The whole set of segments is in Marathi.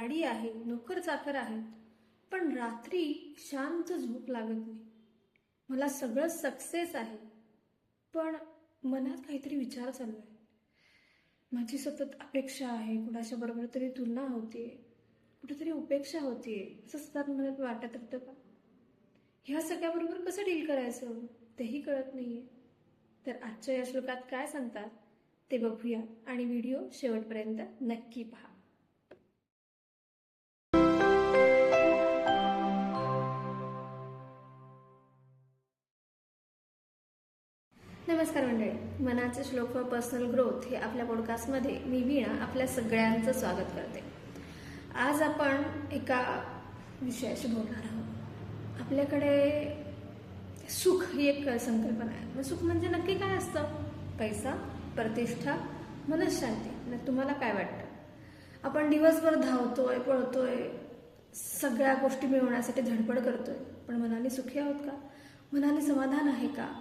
गाडी आहे, नोकर चाकर आहेत, पण रात्री शांत झोप लागत नाही. मला सगळं सक्सेस आहे, पण मनात काहीतरी विचार चालू आहे. माझी सतत अपेक्षा आहे, कुणाच्या बरोबर तरी तुलना होते, कुठेतरी उपेक्षा होते, असं सतत मनात वाटत राहतं का? ह्या सगळ्याबरोबर कसं डील करायचं तेही कळत नाहीये. तर आजच्या या श्लोकात काय सांगतात ते बघूया आणि व्हिडिओ शेवटपर्यंत नक्की पहा. नमस्कार मंडळी, मनाचे श्लोक फॉर पर्सनल ग्रोथ हे आपल्या पॉडकास्टमध्ये मी वीणा आपल्या सगळ्यांचं स्वागत करते. आज आपण एका विषयाशी बोलणार आहोत. आपल्याकडे सुख ही एक संकल्पना आहे. मग सुख म्हणजे नक्की काय असतं? पैसा, प्रतिष्ठा, मनःशांती. मग तुम्हाला काय वाटतं? आपण दिवसभर धावतोय, पळतोय, सगळ्या गोष्टी मिळवण्यासाठी धडपड करतोय, पण मनाने सुखी आहोत का? मनाने समाधान आहे का?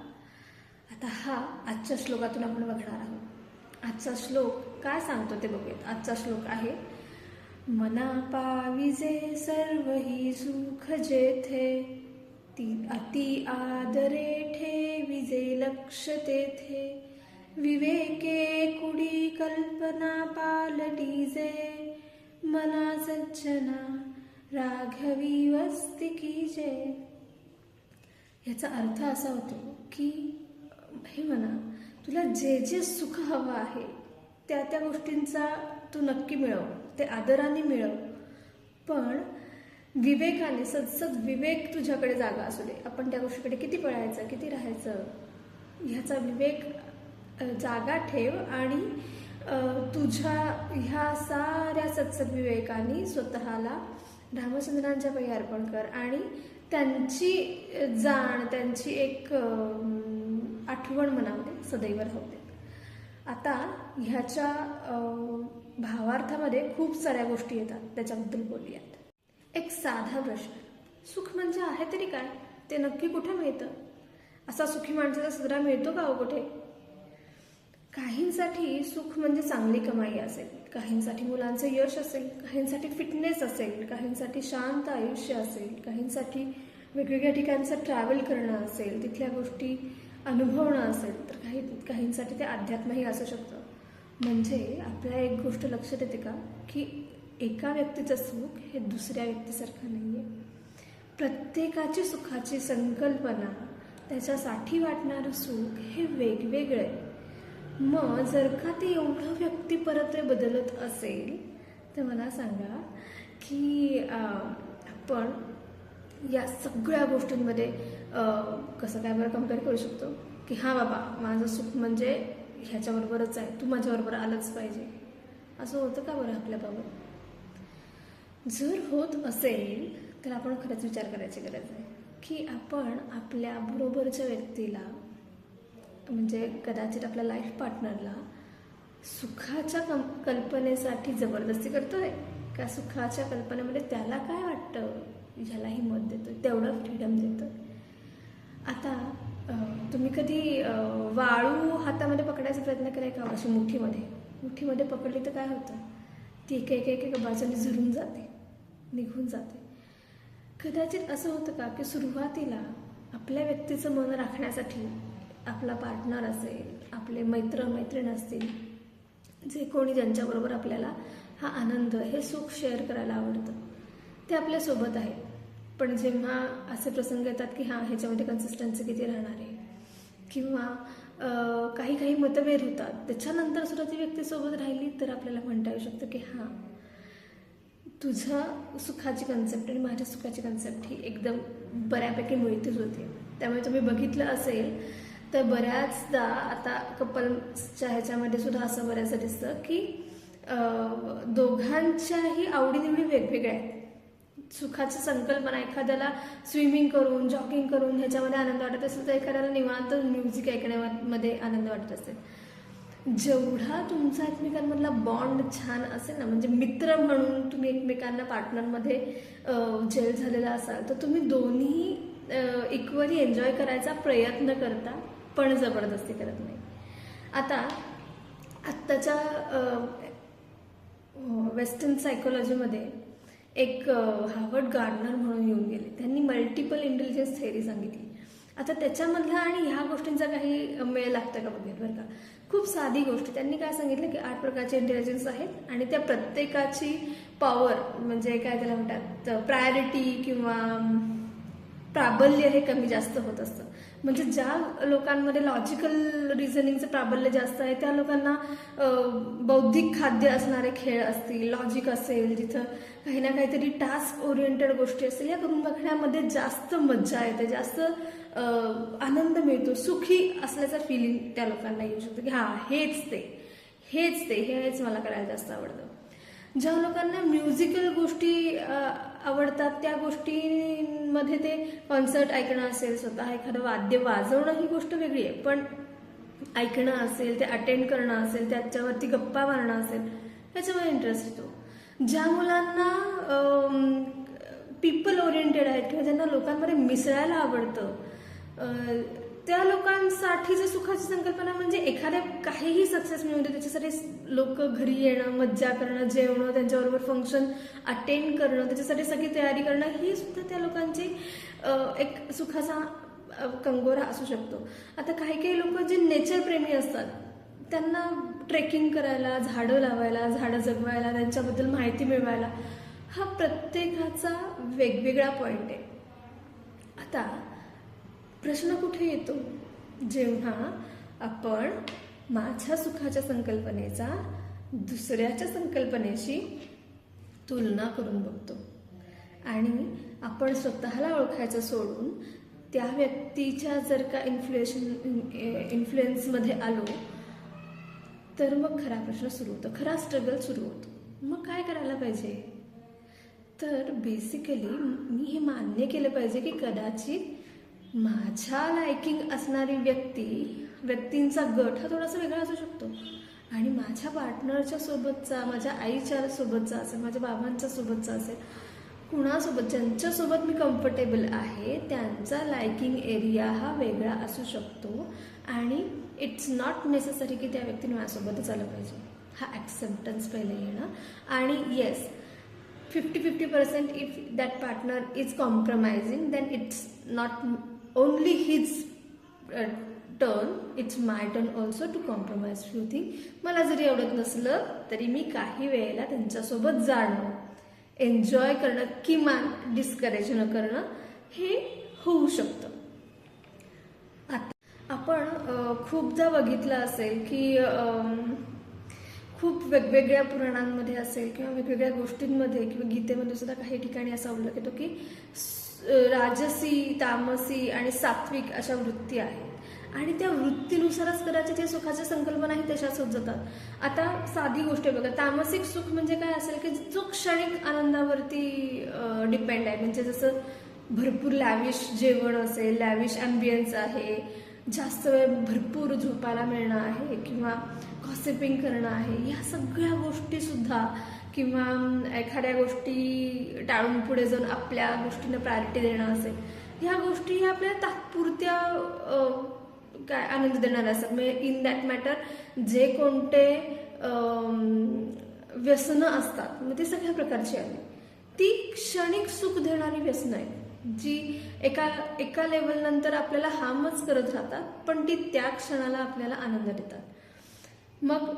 आता हा आजच्या श्लोकातून आपण बघणार आहोत. आजचा श्लोक काय सांगतो ते बघूयात. आजचा श्लोक आहे, मना पाविजे सर्व ही सुख जेथे, ती अति आदरे ठेविजे लक्ष तेथे, विवेके कुडी कल्पना पालटीजे, मना सज्जना राघवी वस्ती कीजे. याचा अर्थ असा होतो की हे मना, तुला जे जे सुख हवं आहे त्या त्या गोष्टींचा तू नक्की मिळव, ते आदराने मिळव, पण विवेकाने, सदसद विवेक तुझ्याकडे जागा असू दे. आपण त्या गोष्टीकडे किती पळायचं, किती राहायचं ह्याचा विवेक जागा ठेव आणि तुझ्या ह्या साऱ्या सत्सद विवेकाने स्वतःला रामचंद्रांच्या पायी अर्पण कर आणि त्यांची जाण, त्यांची एक आठवण मनामध्ये सदैव राहू दे. आता ह्याच्या भावार्थामध्ये खूप साऱ्या गोष्टी येतात, त्याच्याबद्दल बोलूयात. एक साधा प्रश्न, सुख म्हणजे आहे तरी काय? ते नक्की कुठे मिळतं? असा सुखी माणसाचा सदरा मिळतो का हो कुठे? काहींसाठी सुख म्हणजे चांगली कमाई असेल, काहींसाठी मुलांचं यश असेल, काहींसाठी फिटनेस असेल, काहींसाठी शांत आयुष्य असेल, काहींसाठी वेगवेगळ्या ठिकाणचं ट्रॅव्हल करणं असेल, तिथल्या गोष्टी अनुभवणं असेल, तर काहींसाठी ते अध्यात्मही असू शकतं. म्हणजे आपल्या एक गोष्ट लक्षात येते का की एका व्यक्तीचं सुख हे दुसऱ्या व्यक्तीसारखं नाही आहे. प्रत्येकाची सुखाची संकल्पना, त्याच्यासाठी वाटणारं सुख हे वेगवेगळं आहे. मग जर का ते एवढं व्यक्तिपरत्वे बदलत असेल तर मला सांगा की आपण या सगळ्या गोष्टींमध्ये कसं काय बरं कम्पेअर करू शकतो की हां बाबा, माझं सुख म्हणजे ह्याच्याबरोबरच आहे, तू माझ्याबरोबर आलंच पाहिजे, असं होतं का बरं आपल्याबाबत? जर होत असेल तर आपण खरंच विचार करायची गरज आहे की आपण आपल्या बरोबरच्या व्यक्तीला, म्हणजे कदाचित आपल्या लाईफ पार्टनरला, सुखाच्या कल्पनेसाठी जबरदस्ती करतोय का सुखाच्या कल्पनेमध्ये त्याला काय वाटतं ह्यालाही मत देतोय, तेवढं फ्रीडम देतोय. आता तुम्ही कधी वाळू हातामध्ये पकडायचा प्रयत्न केलाय का? अशी मुठीमध्ये पकडली तर काय होतं? ती एक बाजूने झरून जाते, निघून जाते. कदाचित असं होतं का की सुरुवातीला आपल्या व्यक्तीचं मन राखण्यासाठी आपला पार्टनर असेल, आपले मैत्रीण असतील, जे कोणी ज्यांच्याबरोबर आपल्याला हा आनंद, हे सुख शेअर करायला आवडतं, ते आपल्यासोबत आहेत. पण जेव्हा असे प्रसंग येतात की हां, ह्याच्यामध्ये कन्सिस्टन्सी किती राहणार आहे किंवा काही मतभेद होतात, त्याच्यानंतर सुद्धा ती व्यक्ती सोबत राहिली तर आपल्याला म्हणता येऊ शकतं की हां, तुझ्या सुखाची कन्सेप्ट आणि माझ्या सुखाची कन्सेप्ट ही एकदम बऱ्यापैकी मिळतीच होती. त्यामुळे तुम्ही बघितलं असेल तर बऱ्याचदा आता कपल्सच्या ह्याच्यामध्ये सुद्धा असं बऱ्याचदा दिसतं की दोघांच्याही आवडीनिवडी वेगवेगळ्या आहेत. सुखाची संकल्पना, एखाद्याला स्विमिंग करून, जॉगिंग करून ह्याच्यामध्ये आनंद वाटत असेल तर एखाद्याला निवांत म्युझिक ऐकण्यामध्ये आनंद वाटत असेल. जेवढा तुमचा एकमेकांमधला बॉन्ड छान असेल ना, म्हणजे मित्र म्हणून तुम्ही एकमेकांना पार्टनरमध्ये जेल झालेला असाल तर तुम्ही दोन्ही इक्वली एन्जॉय करायचा प्रयत्न करता, पण जबरदस्ती करत नाही. आता आत्ताच्या वेस्टर्न सायकोलॉजीमध्ये एक हार्वर्ड गार्डनर म्हणून येऊन गेले. त्यांनी मल्टिपल इंटेलिजन्स थेअरी सांगितली. आता त्याच्यामधला आणि ह्या गोष्टींचा काही मेळ लागतं का बघेल बरं का. खूप साधी गोष्ट. त्यांनी काय सांगितलं की 8 प्रकारचे इंटेलिजन्स आहेत आणि त्या प्रत्येकाची पॉवर म्हणजे काय त्याला म्हणतात प्रायोरिटी किंवा प्राबल्य हे कमी जास्त होत असतं. म्हणजे ज्या लोकांमध्ये लॉजिकल रिझनिंगचं प्राबल्य जास्त आहे त्या लोकांना बौद्धिक खाद्य असणारे खेळ असतील, लॉजिक असेल, जिथं काही ना काहीतरी टास्क ओरिएंटेड गोष्टी असतील, या करून बघण्यामध्ये जास्त मज्जा येते, जास्त आनंद मिळतो, सुखी असल्याचं फिलिंग त्या लोकांना येऊ शकतं की हां हेच मला करायला जास्त आवडतं. ज्या लोकांना म्युझिकल गोष्टी आवडतात त्या गोष्टींमध्ये ते कॉन्सर्ट ऐकणं असेल, स्वतः एखादं वाद्य वाजवणं ही गोष्ट वेगळी आहे, पण ऐकणं असेल, ते अटेंड करणं असेल, त्याच्यावरती गप्पा मारणं असेल, त्याच्यामध्ये इंटरेस्ट येतो. ज्या मुलांना पीपल ओरिएंटेड आहेत किंवा ज्यांना लोकांमध्ये मिसळायला आवडतं, त्या लोकांसाठीची सुखाची संकल्पना म्हणजे एखाद्या काहीही सक्सेस मिळू दे त्याच्यासाठी लोक घरी येणं, मज्जा करणं, जेवणं, त्यांच्याबरोबर फंक्शन अटेंड करणं, त्याच्यासाठी सगळी तयारी करणं, ही सुद्धा त्या लोकांची एक सुखाचा कंगोरा असू शकतो. आता काही लोक जे नेचर प्रेमी असतात त्यांना ट्रेकिंग करायला, झाडं लावायला, झाडं जगवायला, त्यांच्याबद्दल माहिती मिळवायला, हा प्रत्येकाचा वेगवेगळा पॉइंट आहे. आता प्रश्न कुठे येतो जेव्हा आपण माझ्या सुखाच्या संकल्पनेचा दुसऱ्याच्या संकल्पनेशी तुलना करून बघतो आणि आपण स्वतःला ओळखायचं सोडून त्या व्यक्तीच्या जर का इन्फ्लुएन्समध्ये आलो तर मग खरा प्रश्न सुरू होतो, खरा स्ट्रगल सुरू होतो. मग काय करायला पाहिजे? तर बेसिकली मी हे मान्य केलं पाहिजे की कदाचित माझ्या लायकिंग असणारी व्यक्तींचा गट हा थोडासा वेगळा असू शकतो आणि माझ्या पार्टनरच्या सोबतचा, माझ्या आईच्या सोबतचा असेल, माझ्या बाबांच्या सोबतचा असेल, कुणासोबत ज्यांच्यासोबत मी कम्फर्टेबल आहे त्यांचा लायकिंग एरिया हा वेगळा असू शकतो आणि इट्स नॉट नेसेसरी की त्या व्यक्तीने माझ्यासोबतच आलं पाहिजे. हा ॲक्सेप्टन्स पहिले येणं आणि yes 50-50% if that partner is compromising then it's not only his turn, it's my turn also to compromise few things. मला जरी आवडत नसलं तरी मी काही वेळेला त्यांच्यासोबत जाणं, एन्जॉय करणं, किमान डिस्करेज न करणं हे होऊ शकतं. आता आपण खूपदा बघितलं असेल की खूप वेगवेगळ्या पुराणांमध्ये असेल किंवा वेगवेगळ्या गोष्टींमध्ये किंवा गीतेमध्ये सुद्धा काही ठिकाणी असा उल्लेख येतो की राजसी, तामसी आणि सात्विक अशा वृत्ती आहेत आणि त्या वृत्तीनुसारच कदाचित या सुखाच्या संकल्पनाही तशाच होत जातात. आता साधी गोष्ट आहे बघा, तामसिक सुख म्हणजे काय असेल की जो क्षणिक आनंदावरती डिपेंड आहे. म्हणजे जसं भरपूर लॅविश जेवण असेल, लॅविश ॲम्बियन्स आहे, जास्त वेळ भरपूर झोपायला मिळणं आहे किंवा गॉसिपिंग करणं आहे, या सगळ्या गोष्टी सुद्धा किंवा एखाद्या गोष्टी टाळून पुढे जाऊन आपल्या गोष्टींना प्रायोरिटी देणं असेल, ह्या गोष्टी ह्या आपल्याला तात्पुरत्या काय आनंद देणाऱ्या असतात. म्हणजे इन दॅट मॅटर जे कोणते व्यसनं असतात मग ते सगळ्या प्रकारची आली, ती क्षणिक सुख देणारी व्यसनं आहेत जी एका लेवल नंतर आपल्याला हार्मच करत राहतात, पण ती त्या क्षणाला आपल्याला आनंद देतात. मग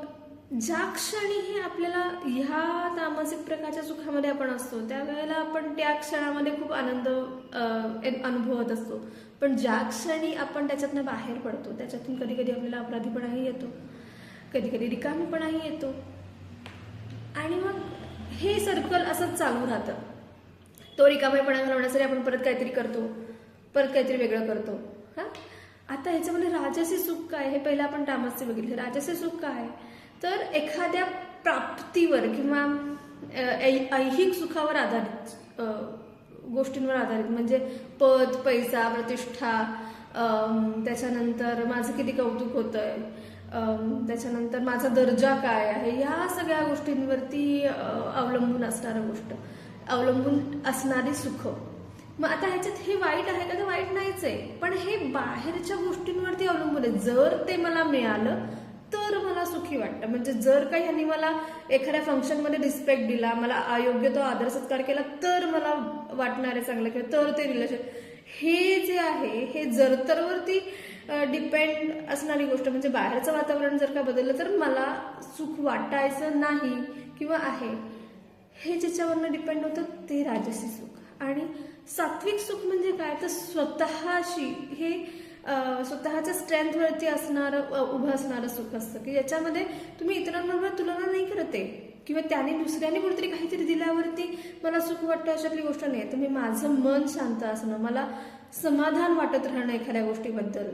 ज्या क्षणी हे आपल्याला ह्या तामसिक प्रकारच्या सुखामध्ये आपण असतो त्यावेळेला आपण त्या क्षणामध्ये खूप आनंद अनुभवत असतो, पण ज्या क्षणी आपण त्याच्यातनं बाहेर पडतो त्याच्यातून कधी कधी आपल्याला अपराधीपणाही येतो, कधी कधी रिकामीपणाही येतो आणि मग हे सर्कल असंच चालू राहतं. तो रिकामेपणा घालवण्यासाठी आपण परत काहीतरी करतो, परत काहीतरी वेगळं करतो. हां, आता ह्याच्यामध्ये राजसी सुख काय हे पहिलं आपण तामसी बघितलं. राजसी सुख काय तर एखाद्या प्राप्तीवर किंवा ऐहिक सुखावर आधारित गोष्टींवर आधारित, म्हणजे पद, पैसा, प्रतिष्ठा, त्याच्यानंतर माझं किती कौतुक होतंय, त्याच्यानंतर माझा दर्जा काय आहे, ह्या सगळ्या गोष्टींवरती अवलंबून असणारी सुख. मग आता ह्याच्यात हे वाईट आहे का तर वाईट नाहीच आहे, पण हे बाहेरच्या गोष्टींवरती अवलंबून आहे. जर ते मला मिळालं तर मला सुखी वाटतं. म्हणजे जर काही ह्यांनी मला एखाद्या फंक्शनमध्ये रिस्पेक्ट दिला, मला अयोग्य तो आदर सत्कार केला, तर मला वाटणार आहे चांगलं, किंवा तर ते रिलेशन, हे जे आहे हे जर तरवरती डिपेंड असणारी गोष्ट. म्हणजे बाहेरचं वातावरण जर का बदललं तर मला सुख वाटायचं नाही किंवा आहे, हे ज्याच्यावरनं डिपेंड होतं ते राजसी सुख. आणि सात्विक सुख म्हणजे काय, तर स्वतःशी हे स्वतःच्या स्ट्रेंथवरती असणारं उभं असणारं सुख असतं, की याच्यामध्ये तुम्ही इतरांबरोबर तुलना नाही करते, किंवा त्याने दुसऱ्याने कोणतरी काहीतरी दिल्यावरती मला सुख वाटतं अशातली गोष्ट नाही. तर मी माझं मन शांत असणं, मला समाधान वाटत राहणं एखाद्या गोष्टीबद्दल,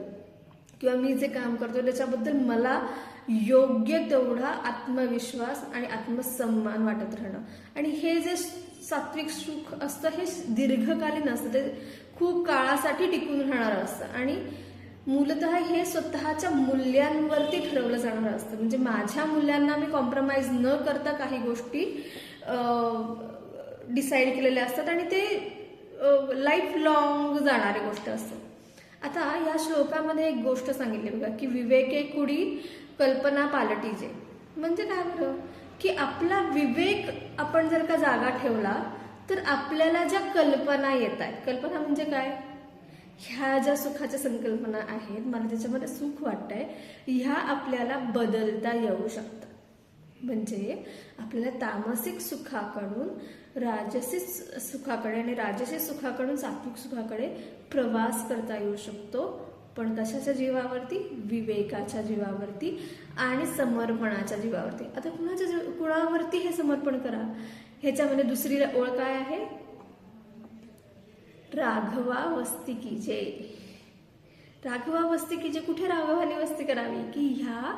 किंवा मी जे काम करतो त्याच्याबद्दल मला योग्य तेवढा आत्मविश्वास आणि आत्मसन्मान वाटत राहणं. आणि हे जे सात्विक सुख असतं हे दीर्घकालीन असतं, ते खूप काळासाठी टिकून राहणारं असतं. आणि मूलतः हे स्वतःच्या मूल्यांवरती ठरवलं जाणारं असतं. म्हणजे माझ्या मूल्यांना मी कॉम्प्रोमाइज न करता काही गोष्टी डिसाईड केलेल्या असतात, आणि ते लाईफ लॉंग जाणारी गोष्ट असते. आता या श्लोकामध्ये एक गोष्ट सांगितली बघा, की विवेके कुडी कल्पना पालटीजे. म्हणजे काय बरं, की आपला विवेक आपण जर का जागा ठेवला तर आपल्याला ज्या कल्पना येत आहेत, कल्पना म्हणजे काय, ह्या ज्या सुखाच्या संकल्पना आहेत, मला त्याच्यामध्ये सुख वाटतंय, ह्या आपल्याला बदलता येऊ शकतात. म्हणजे आपल्याला तामसिक सुखाकडून राजसिक सुखाकडे आणि राजसिक सुखाकडून सात्विक सुखाकडे प्रवास करता येऊ शकतो. पण कशाच्या जीवावरती, विवेकाच्या जीवावरती आणि समर्पणाच्या जीवावरती. आता कुणावरती हे समर्पण करा, ह्याच्यामध्ये दुसरी ओळ काय आहे, राघवा वस्ती की जय. राघवा वस्ती की जय. कुठे राघवाने वस्ती करावी, की ह्या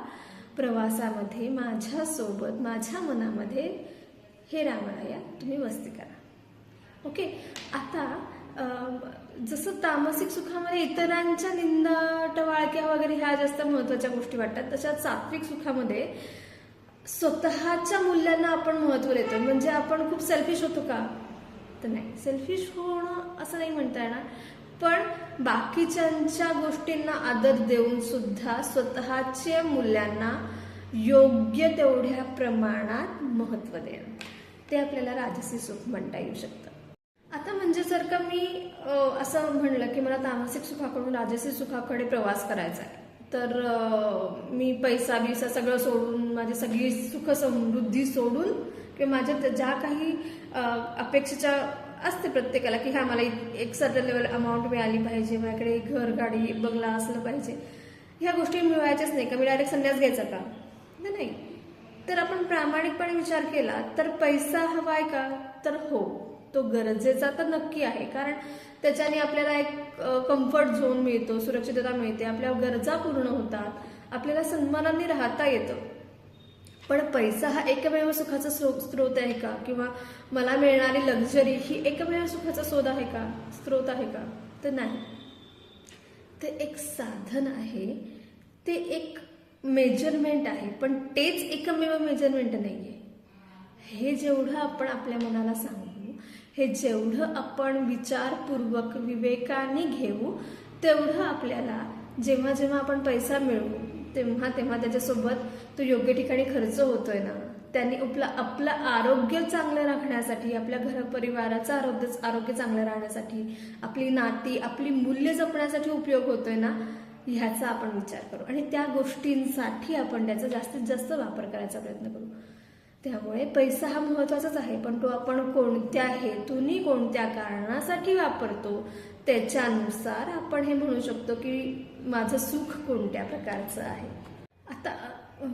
प्रवासामध्ये माझ्यासोबत माझ्या मनामध्ये हे रामराया तुम्ही वस्ती करा. ओके. आता जसं तामसिक सुखामध्ये इतरांच्या निंदा टवाळक्या वगैरे ह्या जास्त महत्वाच्या गोष्टी वाटतात, तशाच सात्विक सुखामध्ये स्वतःच्या मूल्यांना आपण महत्व देतो. म्हणजे आपण खूप सेल्फिश होतो का, तर नाही, सेल्फिश होणं असं नाही म्हणता येणार, पण बाकीच्यांच्या गोष्टींना आदर देऊन सुद्धा स्वतःच्या मूल्यांना योग्य तेवढ्या प्रमाणात महत्व देणं, ते आपल्याला राजसी सुख म्हणता येऊ शकतं. आता म्हणजे जर का मी असं म्हणलं की मला तामसिक सुखाकडून राजसी सुखाकडे प्रवास करायचा आहे, तर मी पैसा बिसा सगळं सोडून, माझी सगळी सुख समृद्धी सोडून, किंवा माझ्या ज्या काही अपेक्षेच्या असते प्रत्येकाला, की हा मला एक सर्टन लेवल अमाऊंट मिळाली पाहिजे, माझ्याकडे घर गाडी बंगला असलं पाहिजे, ह्या गोष्टी मिळवायच्याच नाही का, मी डायरेक्ट संन्यास घ्यायचा का, नाही. तर आपण प्रामाणिकपणे विचार केला तर पैसा हवाय का, तर हो, तो गरजेचा तर नक्की आहे. कारण त्याच्याने आपल्याला एक कम्फर्ट झोन मिळतो, सुरक्षितता मिळते, आपल्या गरजा पूर्ण होतात, आपल्याला सन्मानाने राहता येतं. पण पैसा हा एकमेव सुखाचा स्रोत आहे का, किंवा मला मिळणारी लक्झरी ही एकमेव सुखाचा स्रोत आहे का, तर नाही. ते एक साधन आहे, ते एक मेजरमेंट आहे, पण तेच एकमेव मेजरमेंट नाहीये. हे जेवढं आपण आपल्या मनाला सांगू, हे जेवढं आपण विचारपूर्वक विवेकाने घेऊ, तेवढं आपल्याला जेव्हा जेव्हा आपण पैसा मिळवू तेव्हा त्याच्यासोबत तो योग्य ठिकाणी खर्च होतोय ना, त्यांनी आपलं आरोग्य चांगलं राखण्यासाठी, आपल्या घर परिवाराचं आरोग्य चांगलं राहण्यासाठी, आपली नाती, आपली मूल्य जपण्यासाठी उपयोग होतोय ना, ह्याचा आपण विचार करू आणि त्या गोष्टींसाठी आपण त्याचा जास्तीत जास्त वापर करायचा प्रयत्न करू. त्यामुळे पैसा हा महत्वाचाच आहे, पण तो आपण कोणत्या हेतूनी, कोणत्या कारणासाठी वापरतो त्याच्यानुसार आपण हे म्हणू शकतो की माझं सुख कोणत्या प्रकारचं आहे. आता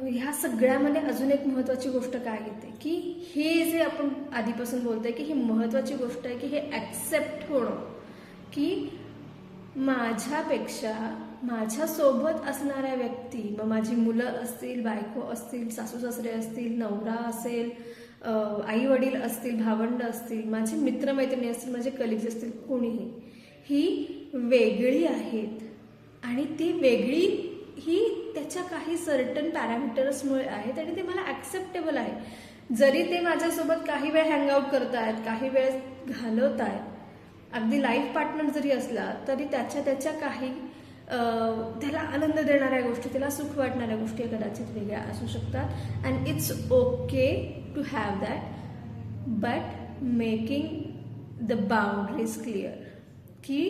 ह्या सगळ्यामध्ये अजून एक महत्वाची गोष्ट काय येते, की हे जे आपण आधीपासून बोलतोय की ही महत्वाची गोष्ट आहे, की हे ऍक्सेप्ट होणं, की माझ्यापेक्षा माझ्यासोबत असणाऱ्या व्यक्ती, मग माझी मुलं असतील, बायको असतील, सासू सासरे असतील, नवरा असेल, आई वडील असतील, भावंड असतील, माझे मित्रमैत्रिणी असतील, माझे कलिग्स असतील, कोणीही, ही वेगळी आहेत आणि ती वेगळी ही त्याच्या काही सर्टन पॅरामीटर्समुळे आहेत आणि ते मला ऍक्सेप्टेबल आहे. जरी ते माझ्यासोबत काही वेळ हँगआउट करतायत, काही वेळ घालवत आहेत, अगदी लाईफ पार्टनर जरी असला तरी त्याच्या काही त्याला आनंद देणाऱ्या गोष्टी, त्याला सुख वाटणाऱ्या गोष्टी कदाचित वेगळ्या असू शकतात. And it's okay to have that, but making the boundaries clear. की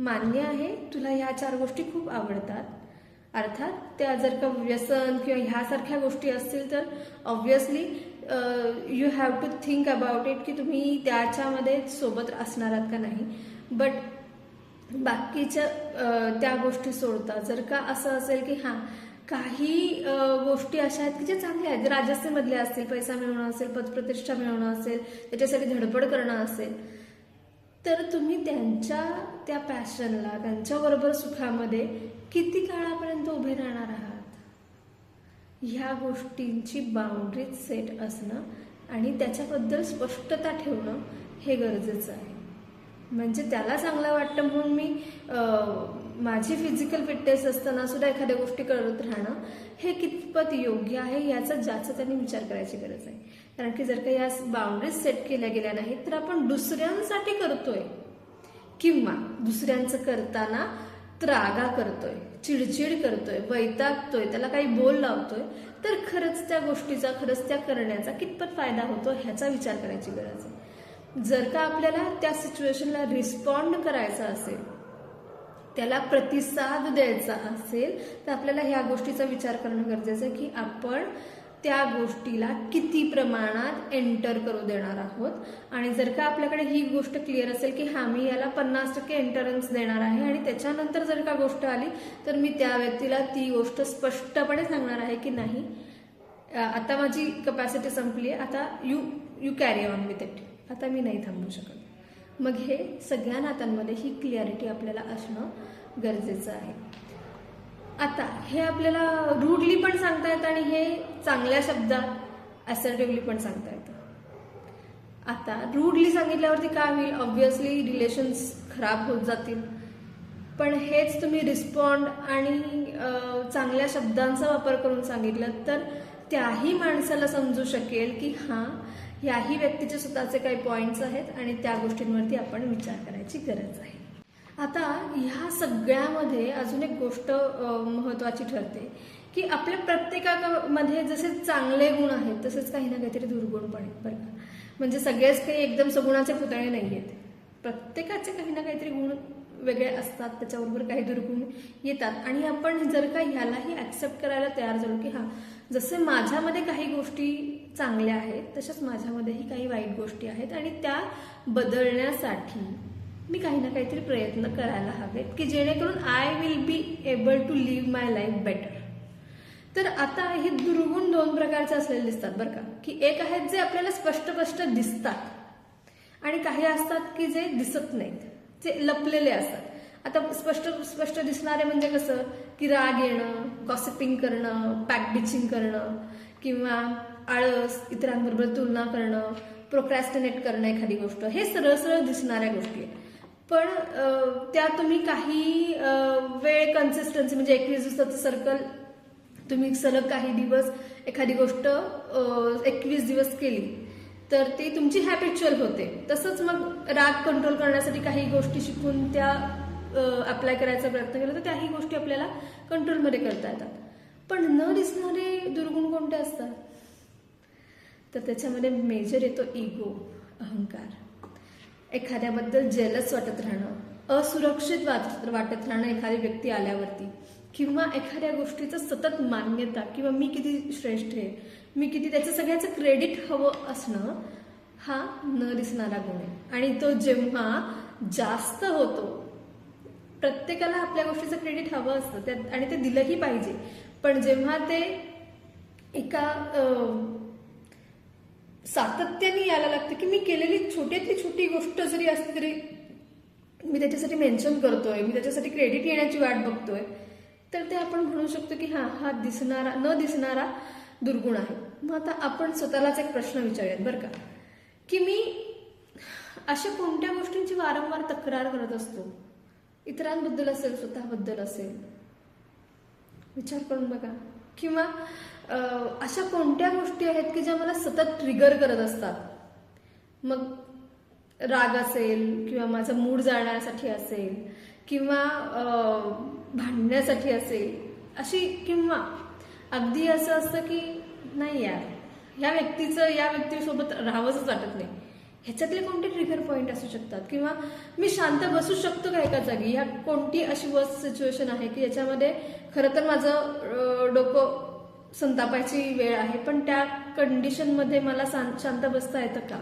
मान्य आहे तुला ह्या 4 गोष्टी खूप आवडतात, अर्थात त्या जर का व्यसन किंवा ह्यासारख्या गोष्टी असतील तर obviously you have to think about it की तुम्ही त्याच्यामध्ये सोबत असणार आहात का नाही. बट बाकीच्या त्या गोष्टी सोडता जर का असं असेल की हां काही गोष्टी अशा आहेत की ज्या चांगल्या आहेत, राजस्थानमधल्या असतील, पैसा मिळवणं असेल, पदप्रतिष्ठा मिळवणं असेल, त्याच्यासाठी धडपड करणं असेल, तर तुम्ही त्यांच्या त्या पॅशनला, त्यांच्याबरोबर सुखामध्ये किती काळापर्यंत उभे राहणार आहात. ह्या गोष्टींची बाउंड्रीज सेट असणं आणि त्याच्याबद्दल स्पष्टता ठेवणं हे गरजेचं आहे. म्हणजे त्याला चांगलं वाटतं म्हणून मी माझी फिजिकल फिटनेस असताना सुद्धा एखाद्या गोष्टी करत राहणं हे कितपत योग्य आहे याचा ज्याचा त्यांनी विचार करायची गरज आहे. कारण की जर का या बाउंड्रीज सेट केल्या गेल्या नाहीत तर आपण दुसऱ्यांसाठी करतोय किंवा दुसऱ्यांचं करताना त्रागा करतोय, चिडचिड करतोय, वैतागतोय, त्याला काही बोल लावतोय, तर खरंच त्या गोष्टीचा, खरंच त्या करण्याचा कितपत फायदा होतो ह्याचा विचार करायची गरज आहे. जर का आपल्याला त्या सिच्युएशनला रिस्पॉन्ड करायचा असेल, त्याला प्रतिसाद द्यायचा असेल, तर आपल्याला ह्या गोष्टीचा विचार करणं गरजेचं आहे की आपण त्या गोष्टीला किती प्रमाणात एंटर करू देणार आहोत. आणि जर का आपल्याकडे ही गोष्ट क्लिअर असेल की हां मी याला 50% एंटरन्स देणार आहे आणि त्याच्यानंतर जर का गोष्ट आली तर मी त्या व्यक्तीला ती गोष्ट स्पष्टपणे सांगणार आहे की नाही आता माझी कपॅसिटी संपली आहे, आता you carry on with it, आता मी नाही थांबू शकत. मग हे सगळ्या नात्यांमध्ये ही क्लिअरिटी आपल्याला असणं गरजेचं आहे. आता हे आपल्याला रूडली पण सांगता येतं आणि हे चांगल्या शब्दात असर्टिव्हली पण सांगता येतं. आता रूडली सांगितल्यावरती काय होईल, ऑब्व्हियसली रिलेशन्स खराब होत जातील. पण हेच तुम्ही रिस्पॉन्ड आणि चांगल्या शब्दांचा वापर करून सांगितलं तर त्याही माणसाला समजू शकेल की हां याही व्यक्तीचे स्वतःचे काही पॉइंट्स आहेत आणि त्या गोष्टींवरती आपण विचार करायची गरज आहे. आता ह्या सगळ्यामध्ये अजून एक गोष्ट महत्त्वाची ठरते की आपल्या प्रत्येकामध्ये जसे चांगले गुण आहेत तसेच काही ना काहीतरी दुर्गुण पण आहेत बरं का. म्हणजे सगळेच काही एकदम सगुणाचे पुतळे नाही आहेत. प्रत्येकाचे काही ना काहीतरी गुण वेगळे असतात, त्याच्याबरोबर काही दुर्गुण येतात आणि आपण जर का ह्यालाही ऍक्सेप्ट करायला तयार झालो की हां जसे माझ्यामध्ये काही गोष्टी चांगल्या आहेत तशाच माझ्यामध्येही काही वाईट गोष्टी आहेत आणि त्या बदलण्यासाठी मी काही ना काहीतरी प्रयत्न करायला हवेत की जेणेकरून I will be able to live my life better. तर आता हे दुर्गुण 2 प्रकारचे असलेले दिसतात बरं का. की एक आहेत जे आपल्याला स्पष्ट दिसतात आणि काही असतात की जे दिसत नाहीत, जे लपलेले असतात. आता स्पष्ट दिसणारे म्हणजे कसं की राग येणं, गॉसिपिंग करणं, बॅकबिचिंग करणं किंवा आळस, इतरांबरोबर तुलना करणं, प्रोक्रॅस्टिनेट करणं एखादी गोष्ट, हे सरळ दिसणाऱ्या गोष्टी आहेत. पण त्या तुम्ही काही वेळ कन्सिस्टन्सी म्हणजे 21 दिवसाचं सर्कल तुम्ही सलग काही दिवस एखादी गोष्ट 21 दिवस केली तर ती तुमची हॅबिच्युअल होते. तसंच मग राग कंट्रोल करण्यासाठी काही गोष्टी शिकून त्या अप्लाय करायचा प्रयत्न केला तर त्याही गोष्टी आपल्याला कंट्रोलमध्ये करता येतात. पण न दिसणारे दुर्गुण कोणते असतात तर त्याच्यामध्ये मेजर येतो इगो, अहंकार. एखाद्याबद्दल जेलस वाटत राहणं, असुरक्षित वाटत राहणं एखादी व्यक्ती आल्यावरती, किंवा एखाद्या गोष्टीचं सतत मान्यता किंवा मी किती श्रेष्ठ आहे, मी किती, त्याचं सगळ्याचं क्रेडिट हवं असणं हा न दिसणारा गुण आहे. आणि तो जेव्हा जास्त होतो, प्रत्येकाला आपल्या गोष्टीचं क्रेडिट हवं असतं आणि ते दिलंही पाहिजे, पण जेव्हा ते एका सातत्याने यायला लागतं की मी केलेली छोट्यातली छोटी गोष्ट जरी असली तरी मी त्याच्यासाठी मेन्शन करतोय, मी त्याच्यासाठी क्रेडिट येण्याची वाट बघतोय, तर ते आपण म्हणू शकतो की हा दिसणारा न दिसणारा दुर्गुण आहे. मग आता आपण स्वतःलाच एक प्रश्न विचारूयात बरं का, की मी अशा कोणत्या गोष्टींची वारंवार तक्रार करत असतो, इतरांबद्दल असेल, स्वतःबद्दल असेल, विचार करून बघा. किंवा अशा कोणत्या गोष्टी आहेत की ज्या मला सतत ट्रिगर करत असतात. मग राग असेल किंवा माझा मूड जाळण्यासाठी असेल किंवा भांडण्यासाठी असेल अशी, किंवा अगदी असं असतं की नाही यार या व्यक्तीसोबत राहावंच वाटत नाही, ह्याच्यातले कोणते ट्रिगर पॉईंट असू शकतात. किंवा मी शांत बसू शकतो का एका जागी, ह्या कोणती अशी वर्स्ट सिच्युएशन आहे की याच्यामध्ये खरं तर माझं डोकं संतापायची वेळ आहे, पण त्या कंडिशनमध्ये मला शांत बसता येतं का.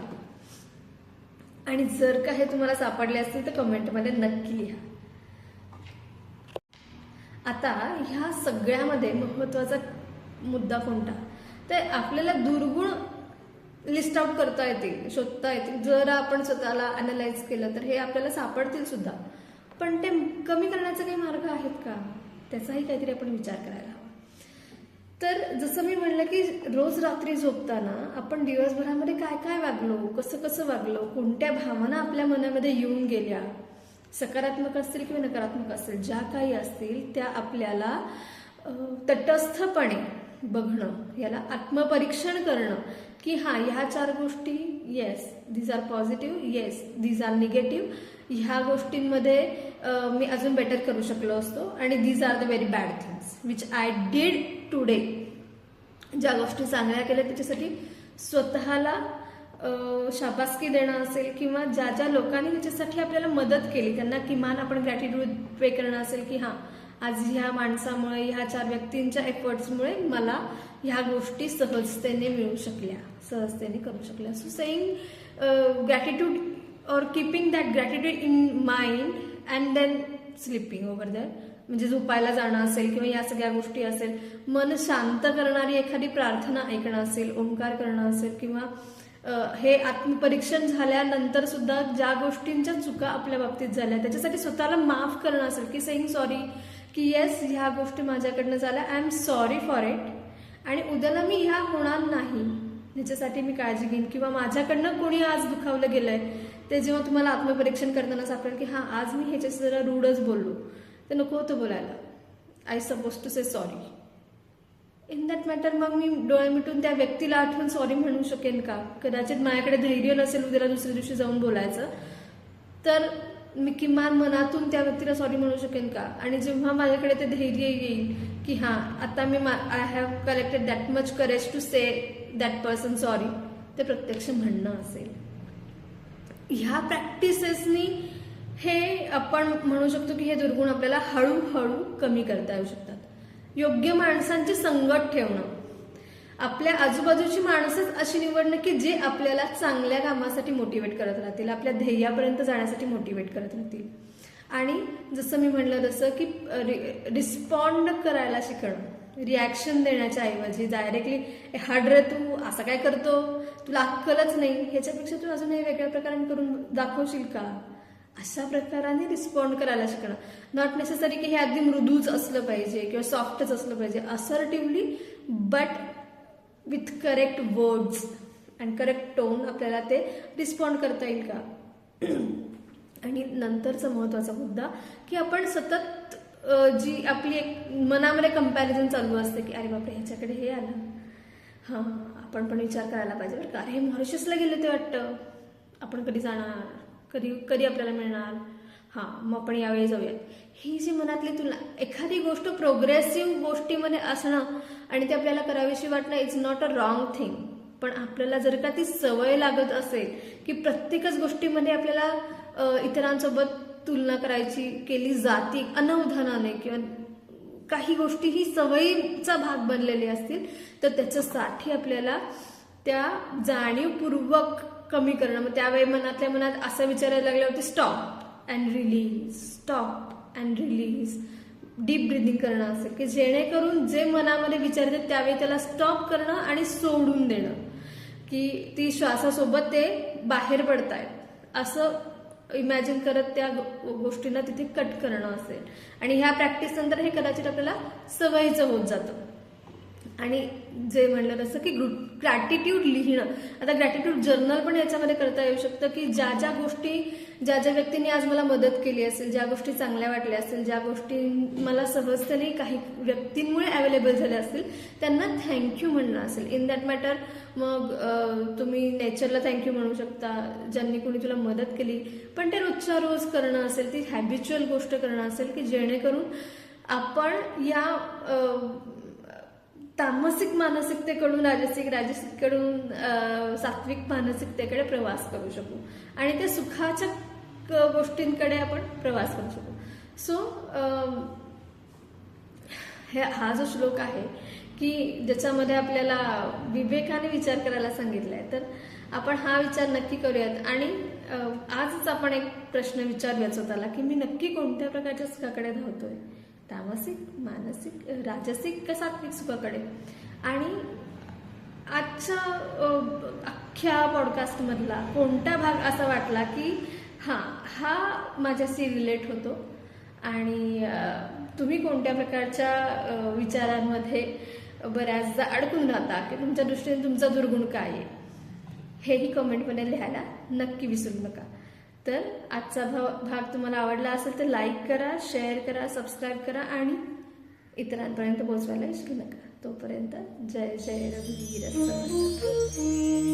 आणि जर का हे तुम्हाला सापडले असतील तर कमेंटमध्ये नक्की लिहा. आता ह्या सगळ्यामध्ये महत्वाचा मुद्दा कोणता, तर आपल्याला दुर्गुण लिस्ट आउट करता येतील, शोधता येतील जर आपण स्वतःला अनालाइज केलं तर हे आपल्याला सापडतील सुद्धा. पण ते कमी करण्याचे काही मार्ग आहेत का, त्याचाही काहीतरी आपण विचार करायला हवा. तर जसं मी म्हणलं की रोज रात्री झोपताना आपण दिवसभरामध्ये काय काय वागलो, कसं कसं वागलो, कोणत्या भावना आपल्या मनामध्ये येऊन गेल्या, सकारात्मक असतील किंवा नकारात्मक असतील, ज्या काही असतील त्या आपल्याला तटस्थपणे बघणं, याला आत्मपरीक्षण करणं की हा ह्या 4 गोष्टी yes these are positive, yes these are negative, ह्या गोष्टींमध्ये मी अजून बेटर करू शकलो असतो, आणि these are the very bad things which I did today. ज्या गोष्टी चांगल्या केल्या त्याच्यासाठी स्वतःला शाबासकी देणं असेल, किंवा ज्या ज्या लोकांनी त्याच्यासाठी आपल्याला मदत केली त्यांना किमान आपण ग्रॅटिट्यूड पे करणं असेल की हां आज ह्या माणसामुळे, ह्या 4 व्यक्तींच्या एफर्ट्समुळे मला ह्या गोष्टी सहजतेने मिळू शकल्या, सहजतेने करू शकल्या. सो सेईंग ग्रॅटिट्यूड और keeping that gratitude in mind and then sleeping over that, म्हणजे झोपायला जाणं असेल किंवा या सगळ्या गोष्टी असेल, मन शांत करणारी एखादी प्रार्थना ऐकणं असेल, ओंकार करणं असेल, किंवा हे आत्मपरीक्षण झाल्यानंतर सुद्धा ज्या गोष्टींच्या चुका आपल्या बाबतीत झाल्या त्याच्यासाठी स्वतःला माफ करणं असेल की सेईंग सॉरी, की येस ह्या गोष्टी माझ्याकडनं झाल्या, I am sorry for it, आणि उद्याला मी ह्या होणार नाही ह्याच्यासाठी मी काळजी घेईन. किंवा माझ्याकडनं कोणी आज दुखावलं गेलंय ते जेव्हा तुम्हाला आत्मपरीक्षण करताना सापडेल की हां आज मी ह्याच्याशी जरा रूडच बोललो, ते नको होतं बोलायला, I suppose to say sorry. In that matter मग मी डोळे मिटून त्या व्यक्तीला आठवून सॉरी म्हणू शकेन का. कदाचित माझ्याकडे धैर्य नसेल उद्याला दुसऱ्या दिवशी जाऊन बोलायचं, तर मी किमान मनातून त्या व्यक्तीला सॉरी म्हणू शकेन का. आणि जेव्हा माझ्याकडे ते धैर्य येईल की हां आता मी I have collected that much courage to say that person sorry, ते प्रत्यक्ष म्हणणं असेल. ह्या प्रॅक्टिसेसनी हे आपण म्हणू शकतो की हे दुर्गुण आपल्याला हळूहळू कमी करता येऊ शकतात. योग्य माणसांची संगत ठेवणं, आपल्या आजूबाजूची माणसंच अशी निवडणं की जे आपल्याला चांगल्या कामासाठी मोटिवेट करत राहतील, आपल्या ध्येयापर्यंत जाण्यासाठी मोटिवेट करत राहतील. आणि जसं मी म्हणलं तसं की रिस्पॉन्ड करायला शिकणं, रिॲक्शन देण्याच्या ऐवजी डायरेक्टली हाड रे तू असं काय करतो, तुला अक्कलच नाही, ह्याच्यापेक्षा तू अजूनही वेगळ्या प्रकाराने करून दाखवशील का, अशा प्रकाराने रिस्पॉन्ड करायला शिकणं. नॉट नेसेसरी की हे अगदी मृदूच असलं पाहिजे किंवा सॉफ्टच असलं पाहिजे, assertively but with correct words and correct tone आपल्याला ते रिस्पॉन्ड करता येईल का. आणि नंतरचा महत्वाचा मुद्दा की आपण सतत जी आपली एक मनामध्ये कंपॅरिझन चालू असते की अरे बापरे ह्याच्याकडे हे आलं, हां आपण पण विचार करायला पाहिजे बरं का, हे मॉरिशसला गेले ते वाटतं, आपण कधी जाणार, कधी आपल्याला मिळणार, हां मग आपण यावेळी जाऊयात. ही जी मनातली तुलना, एखादी गोष्ट प्रोग्रेसिव्ह गोष्टीमध्ये असणं आणि ते आपल्याला करावीशी वाटणं it's not a wrong thing. पण आपल्याला जर का ती सवय लागत असेल की प्रत्येकच गोष्टीमध्ये आपल्याला इतरांसोबत तुलना करायची केली जाती अनवधानाने, किंवा काही गोष्टी ही सवयीचा भाग बनलेले असतील, तर त्याच्यासाठी आपल्याला त्या जाणीवपूर्वक कमी करणं. मग त्यावेळी मनातल्या मनात असं विचारायला लागलं होते stop and release, stop and release, deep breathing करणं असेल की जेणेकरून जे मनामध्ये विचार येतात त्यावेळी त्याला स्टॉप करणं आणि सोडून देणं, की ती श्वासासोबत ते बाहेर पडतायत असं इमॅजिन करत त्या गोष्टींना तिथे कट करणं असेल. आणि ह्या प्रॅक्टिस नंतर हे कदाचित आपल्याला सवयीचं होत जातं. आणि जे म्हणलं तसं की ग्रॅटिट्यूड लिहिणं, आता ग्रॅटिट्यूड जर्नल पण याच्यामध्ये करता येऊ शकतं की ज्या ज्या गोष्टी, ज्या ज्या व्यक्तींनी आज मला मदत केली असेल, ज्या गोष्टी चांगल्या वाटल्या असेल, ज्या गोष्टी मला सहजतेने काही व्यक्तींमुळे अवेलेबल झाल्या असतील त्यांना थँक्यू म्हणणं असेल. इन दॅट मॅटर मग तुम्ही नेचरला थँक्यू म्हणू शकता, ज्यांनी कोणी तुला मदत केली, पण ते रोजच्या रोज करणं असेल, ती हॅबिच्युअल गोष्ट करणं असेल की जेणेकरून आपण या तामसिक मानसिकतेकडून राजसिककडून सात्विक मानसिकतेकडे प्रवास करू शकू आणि त्या सुखाच्या गोष्टींकडे आपण प्रवास करू शकू. सो हा जो श्लोक आहे की ज्याच्यामध्ये आपल्याला विवेकाने विचार करायला सांगितलाय, तर आपण हा विचार नक्की करूयात आणि आजच आपण एक प्रश्न विचारूयात स्वतःला की मी नक्की कोणत्या प्रकारच्या सुखाकडे धावतोय, तामसिक, मानसिक, राजसिक का सात्विक सुखाकडे. आणि आजच्या अख्ख्या पॉडकास्ट मधला कोणता भाग असा वाटला की हा माझ्याशी रिलेट होतो आणि तुम्ही कोणत्या प्रकारच्या विचारांमध्ये बऱ्याचदा अडकून राहता की तुमच्या दृष्टीने तुमचा दुर्गुण काय आहे, हेही कमेंटमध्ये लिहायला नक्की विसरू नका. तर आजचा भाग तुम्हाला आवडला असेल तर लाईक करा, शेअर करा, सबस्क्राईब करा आणि इतरांपर्यंत पोहोचवायला विसरू नका. तोपर्यंत जय जय रघुवीर समर्थ.